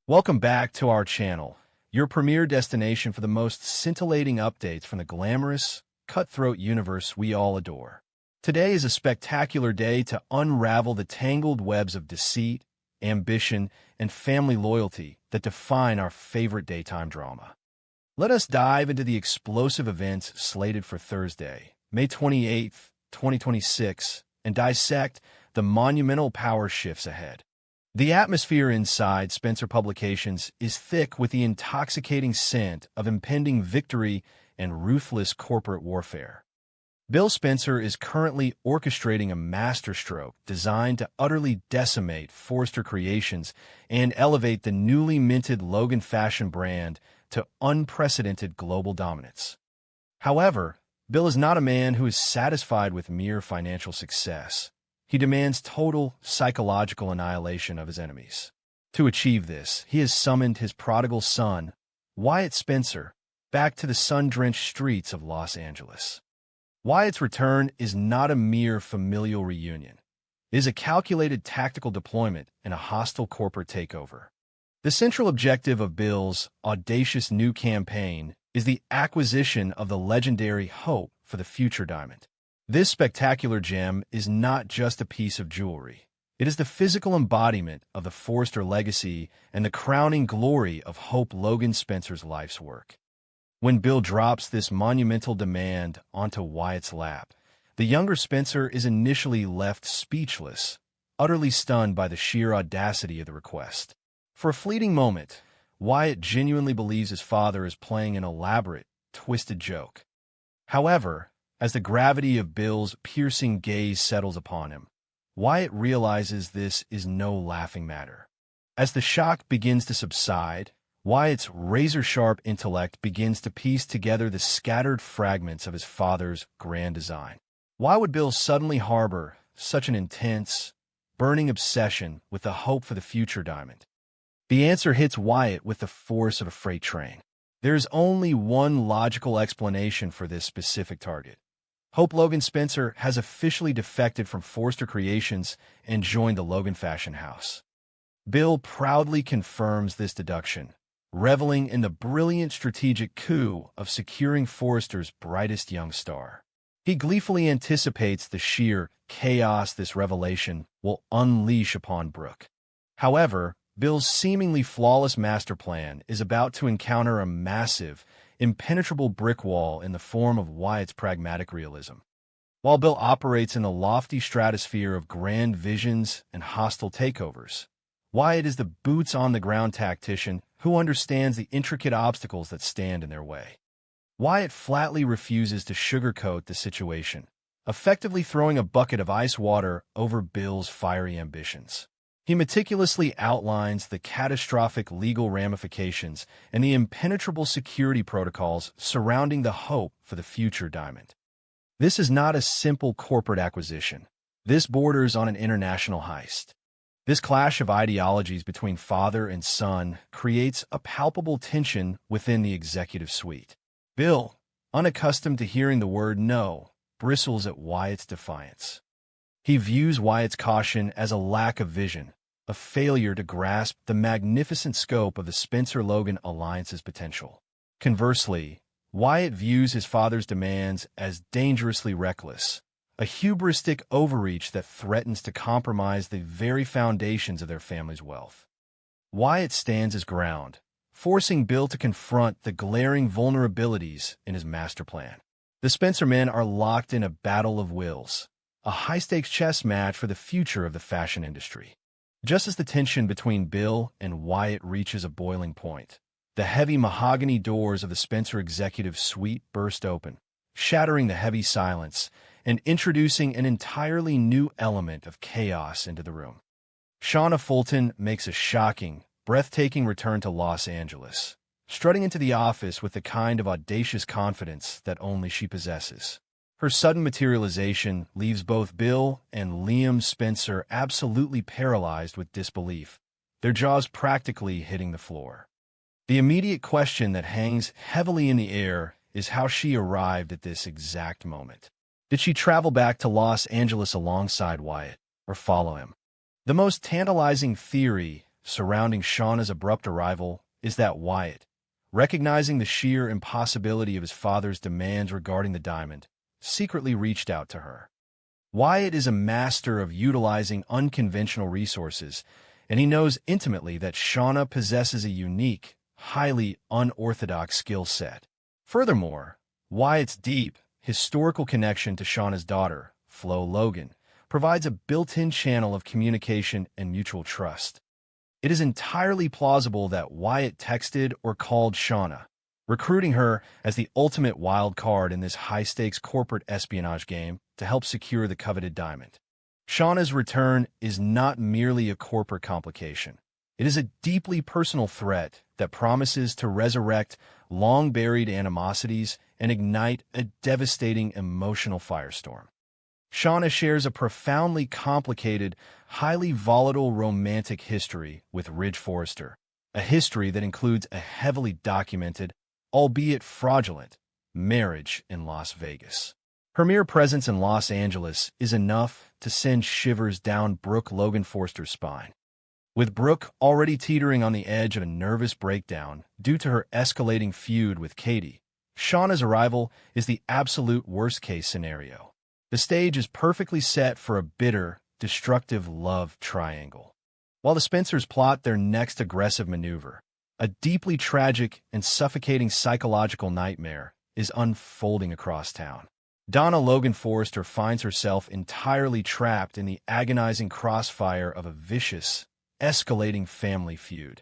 Welcome back to our channel, your premier destination for the most scintillating updates from the glamorous, cutthroat universe we all adore. Today is a spectacular day to unravel the tangled webs of deceit, ambition, and family loyalty that define our favorite daytime drama. Let us dive into the explosive events slated for Thursday, May 28th, 2026, and dissect the monumental power shifts ahead. The atmosphere inside Spencer Publications is thick with the intoxicating scent of impending victory and ruthless corporate warfare. Bill Spencer is currently orchestrating a masterstroke designed to utterly decimate Forrester Creations and elevate the newly minted Logan fashion brand to unprecedented global dominance. However, Bill is not a man who is satisfied with mere financial success. He demands total psychological annihilation of his enemies. To achieve this, he has summoned his prodigal son, Wyatt Spencer, back to the sun-drenched streets of Los Angeles. Wyatt's return is not a mere familial reunion. It is a calculated tactical deployment in a hostile corporate takeover. The central objective of Bill's audacious new campaign is the acquisition of the legendary Hope for the Future diamond. This spectacular gem is not just a piece of jewelry. It is the physical embodiment of the Forrester legacy and the crowning glory of Hope Logan Spencer's life's work. When Bill drops this monumental demand onto Wyatt's lap, the younger Spencer is initially left speechless, utterly stunned by the sheer audacity of the request. For a fleeting moment, Wyatt genuinely believes his father is playing an elaborate, twisted joke. However, as the gravity of Bill's piercing gaze settles upon him, Wyatt realizes this is no laughing matter. As the shock begins to subside, Wyatt's razor-sharp intellect begins to piece together the scattered fragments of his father's grand design. Why would Bill suddenly harbor such an intense, burning obsession with the Hope for the Future diamond? The answer hits Wyatt with the force of a freight train. There is only one logical explanation for this specific target. Hope Logan Spencer has officially defected from Forrester Creations and joined the Logan fashion house. Bill proudly confirms this deduction, reveling in the brilliant strategic coup of securing Forrester's brightest young star. He gleefully anticipates the sheer chaos this revelation will unleash upon Brooke. However, Bill's seemingly flawless master plan is about to encounter a massive, impenetrable brick wall in the form of Wyatt's pragmatic realism. While Bill operates in the lofty stratosphere of grand visions and hostile takeovers, Wyatt is the boots-on-the-ground tactician who understands the intricate obstacles that stand in their way. Wyatt flatly refuses to sugarcoat the situation, effectively throwing a bucket of ice water over Bill's fiery ambitions. He meticulously outlines the catastrophic legal ramifications and the impenetrable security protocols surrounding the Hope for the Future diamond. This is not a simple corporate acquisition. This borders on an international heist. This clash of ideologies between father and son creates a palpable tension within the executive suite. Bill, unaccustomed to hearing the word no, bristles at Wyatt's defiance. He views Wyatt's caution as a lack of vision, a failure to grasp the magnificent scope of the Spencer-Logan alliance's potential. Conversely, Wyatt views his father's demands as dangerously reckless, a hubristic overreach that threatens to compromise the very foundations of their family's wealth. Wyatt stands his ground, forcing Bill to confront the glaring vulnerabilities in his master plan. The Spencer men are locked in a battle of wills, a high-stakes chess match for the future of the fashion industry. Just as the tension between Bill and Wyatt reaches a boiling point, the heavy mahogany doors of the Spencer executive suite burst open, shattering the heavy silence and introducing an entirely new element of chaos into the room. Shauna Fulton makes a shocking, breathtaking return to Los Angeles, strutting into the office with the kind of audacious confidence that only she possesses. Her sudden materialization leaves both Bill and Liam Spencer absolutely paralyzed with disbelief, their jaws practically hitting the floor. The immediate question that hangs heavily in the air is how she arrived at this exact moment. Did she travel back to Los Angeles alongside Wyatt, or follow him? The most tantalizing theory surrounding Shauna's abrupt arrival is that Wyatt, recognizing the sheer impossibility of his father's demands regarding the diamond, secretly reached out to her. Wyatt is a master of utilizing unconventional resources, and he knows intimately that Shauna possesses a unique, highly unorthodox skill set. Furthermore, Wyatt's deep, historical connection to Shauna's daughter, Flo Logan, provides a built-in channel of communication and mutual trust. It is entirely plausible that Wyatt texted or called Shauna, recruiting her as the ultimate wild card in this high-stakes corporate espionage game to help secure the coveted diamond. Shauna's return is not merely a corporate complication. It is a deeply personal threat that promises to resurrect long-buried animosities and ignite a devastating emotional firestorm. Shauna shares a profoundly complicated, highly volatile romantic history with Ridge Forrester, a history that includes a heavily documented, albeit fraudulent, marriage in Las Vegas. Her mere presence in Los Angeles is enough to send shivers down Brooke Logan Forster's spine. With Brooke already teetering on the edge of a nervous breakdown due to her escalating feud with Katie, Shauna's arrival is the absolute worst-case scenario. The stage is perfectly set for a bitter, destructive love triangle. While the Spencers plot their next aggressive maneuver, a deeply tragic and suffocating psychological nightmare is unfolding across town. Donna Logan Forrester finds herself entirely trapped in the agonizing crossfire of a vicious, escalating family feud.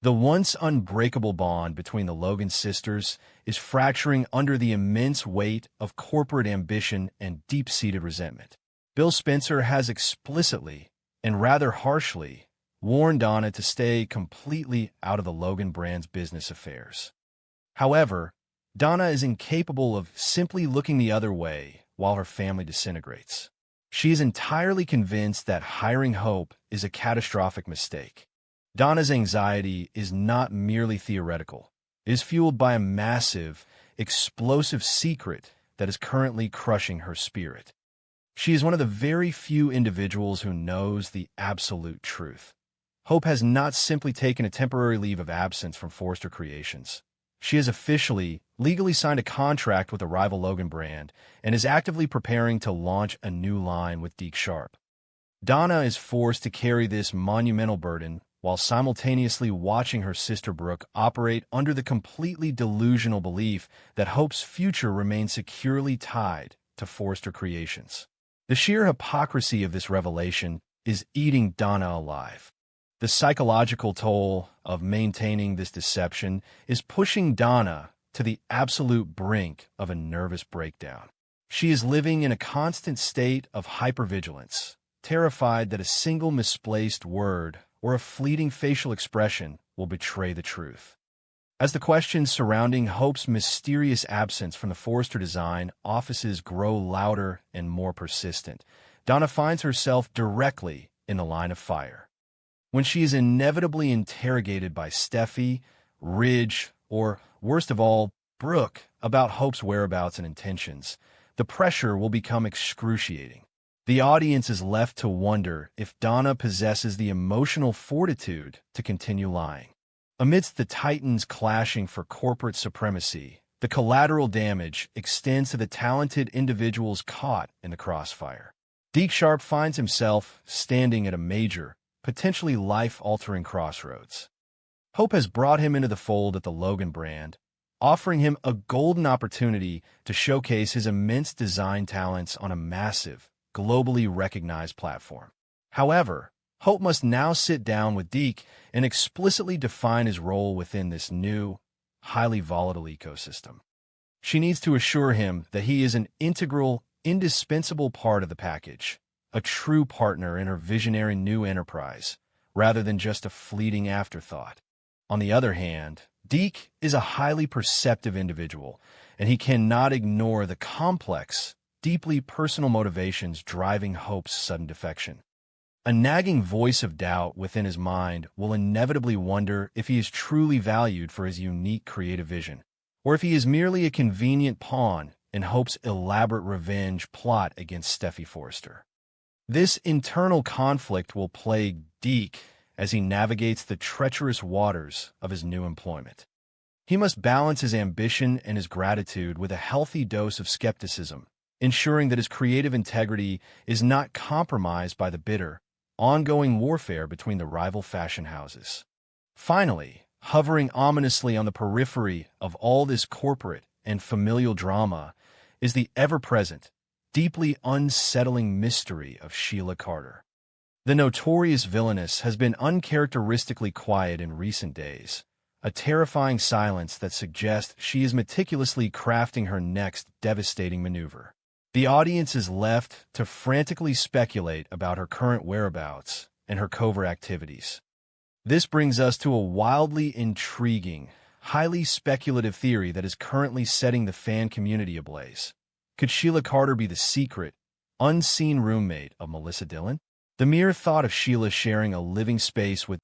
The once unbreakable bond between the Logan sisters is fracturing under the immense weight of corporate ambition and deep-seated resentment. Bill Spencer has explicitly, and rather harshly, warned Donna to stay completely out of the Logan brand's business affairs. However, Donna is incapable of simply looking the other way while her family disintegrates. She is entirely convinced that hiring Hope is a catastrophic mistake. Donna's anxiety is not merely theoretical. It is fueled by a massive, explosive secret that is currently crushing her spirit. She is one of the very few individuals who knows the absolute truth. Hope has not simply taken a temporary leave of absence from Forrester Creations. She has officially, legally signed a contract with a rival Logan brand and is actively preparing to launch a new line with Deke Sharp. Donna is forced to carry this monumental burden while simultaneously watching her sister Brooke operate under the completely delusional belief that Hope's future remains securely tied to Forrester Creations. The sheer hypocrisy of this revelation is eating Donna alive. The psychological toll of maintaining this deception is pushing Donna to the absolute brink of a nervous breakdown. She is living in a constant state of hypervigilance, terrified that a single misplaced word or a fleeting facial expression will betray the truth. As the questions surrounding Hope's mysterious absence from the Forrester Design offices grow louder and more persistent, Donna finds herself directly in the line of fire. When she is inevitably interrogated by Steffy, Ridge, or, worst of all, Brooke about Hope's whereabouts and intentions, the pressure will become excruciating. The audience is left to wonder if Donna possesses the emotional fortitude to continue lying. Amidst the titans clashing for corporate supremacy, the collateral damage extends to the talented individuals caught in the crossfire. Deke Sharp finds himself standing at a major, potentially life-altering crossroads. Hope has brought him into the fold at the Logan brand, offering him a golden opportunity to showcase his immense design talents on a massive, globally recognized platform. However, Hope must now sit down with Deke and explicitly define his role within this new, highly volatile ecosystem. She needs to assure him that he is an integral, indispensable part of the package, a true partner in her visionary new enterprise, rather than just a fleeting afterthought. On the other hand, Deke is a highly perceptive individual, and he cannot ignore the complex, deeply personal motivations driving Hope's sudden defection. A nagging voice of doubt within his mind will inevitably wonder if he is truly valued for his unique creative vision, or if he is merely a convenient pawn in Hope's elaborate revenge plot against Steffy Forrester. This internal conflict will plague Deke as he navigates the treacherous waters of his new employment. He must balance his ambition and his gratitude with a healthy dose of skepticism, ensuring that his creative integrity is not compromised by the bitter, ongoing warfare between the rival fashion houses. Finally, hovering ominously on the periphery of all this corporate and familial drama is the ever-present, deeply unsettling mystery of Sheila Carter. The notorious villainess has been uncharacteristically quiet in recent days, a terrifying silence that suggests she is meticulously crafting her next devastating maneuver. The audience is left to frantically speculate about her current whereabouts and her covert activities. This brings us to a wildly intriguing, highly speculative theory that is currently setting the fan community ablaze. Could Sheila Carter be the secret, unseen roommate of Melissa Dillon? The mere thought of Sheila sharing a living space with